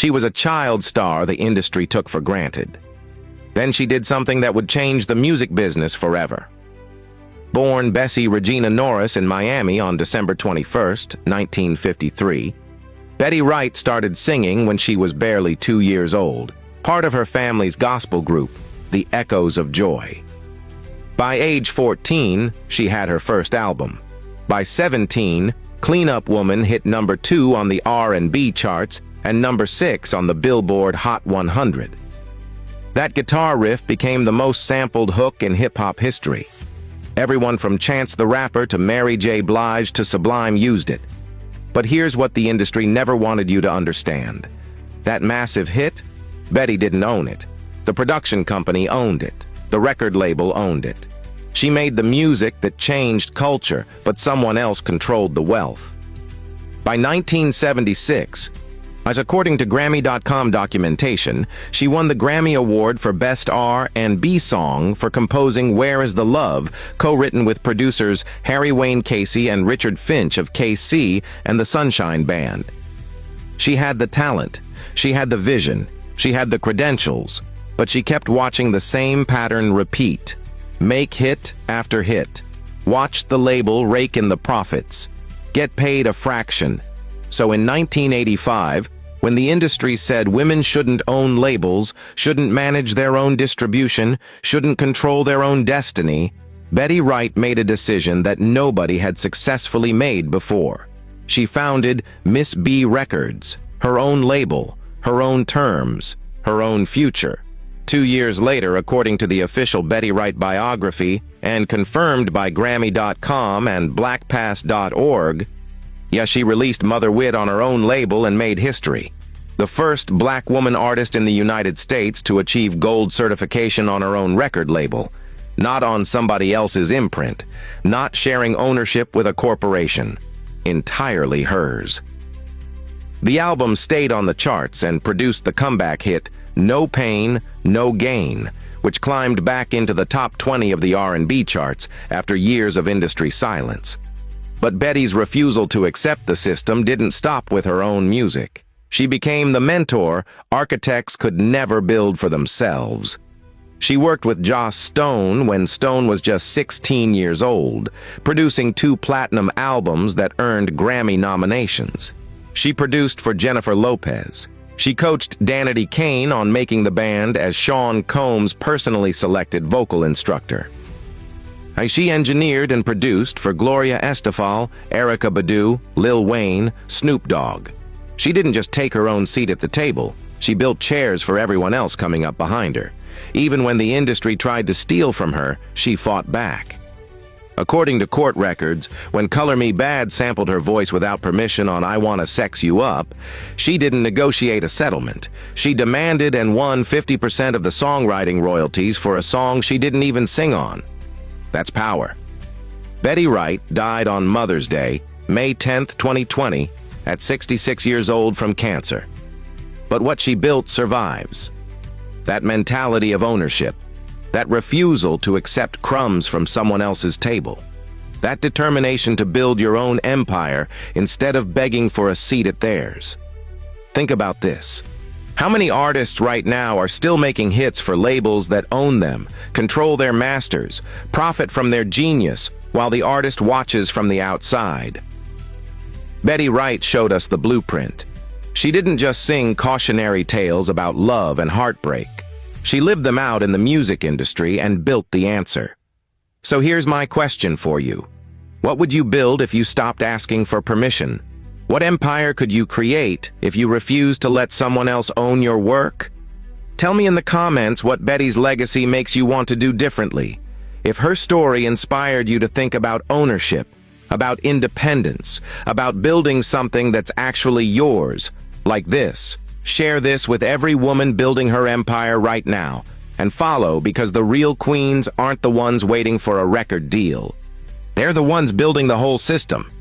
She was a child star the industry took for granted. Then she did something that would change the music business forever. Born Bessie Regina Norris in Miami on December 21, 1953, Betty Wright started singing when she was barely 2 years old, part of her family's gospel group, the Echoes of Joy. By age 14, she had her first album. By 17, Clean Up Woman hit number 2 on the R&B charts and number 6 on the Billboard Hot 100. That guitar riff became the most sampled hook in hip-hop history. Everyone from Chance the Rapper to Mary J. Blige to Sublime used it. But here's what the industry never wanted you to understand. That massive hit? Betty didn't own it. The production company owned it. The record label owned it. She made the music that changed culture, but someone else controlled the wealth. By 1976, as according to Grammy.com documentation, she won the Grammy Award for Best R&B Song for composing Where Is the Love, co-written with producers Harry Wayne Casey and Richard Finch of KC and the Sunshine Band. She had the talent, she had the vision, she had the credentials, but she kept watching the same pattern repeat. Make hit after hit. Watch the label rake in the profits. Get paid a fraction. So in 1985, when the industry said women shouldn't own labels, shouldn't manage their own distribution, shouldn't control their own destiny, Betty Wright made a decision that nobody had successfully made before. She founded Miss B Records, her own label, her own terms, her own future. 2 years later, according to the official Betty Wright biography, and confirmed by Grammy.com and BlackPass.org, she released Mother Wit on her own label and made history. The first black woman artist in the United States to achieve gold certification on her own record label, not on somebody else's imprint, not sharing ownership with a corporation, entirely hers. The album stayed on the charts and produced the comeback hit No Pain, No Gain, which climbed back into the top 20 of the R&B charts after years of industry silence. But Betty's refusal to accept the system didn't stop with her own music. She became the mentor architects could never build for themselves. She worked with Joss Stone when Stone was just 16 years old, producing 2 platinum albums that earned Grammy nominations. She produced for Jennifer Lopez. She coached Danity Kane on making the band as Sean Combs' personally selected vocal instructor. She engineered and produced for Gloria Estefan, Erykah Badu, Lil Wayne, Snoop Dogg. She didn't just take her own seat at the table, she built chairs for everyone else coming up behind her. Even when the industry tried to steal from her, she fought back. According to court records, when Color Me Badd sampled her voice without permission on I Wanna Sex You Up, she didn't negotiate a settlement. She demanded and won 50% of the songwriting royalties for a song she didn't even sing on. That's power. Betty Wright died on Mother's Day, May 10, 2020, at 66 years old from cancer. But what she built survives. That mentality of ownership, that refusal to accept crumbs from someone else's table, that determination to build your own empire instead of begging for a seat at theirs. Think about this. How many artists right now are still making hits for labels that own them, control their masters, profit from their genius, while the artist watches from the outside? Betty Wright showed us the blueprint. She didn't just sing cautionary tales about love and heartbreak. She lived them out in the music industry and built the answer. So here's my question for you. What would you build if you stopped asking for permission? What empire could you create if you refused to let someone else own your work? Tell me in the comments what Betty's legacy makes you want to do differently. If her story inspired you to think about ownership, about independence, about building something that's actually yours, like this, share this with every woman building her empire right now, and follow because the real queens aren't the ones waiting for a record deal. They're the ones building the whole system.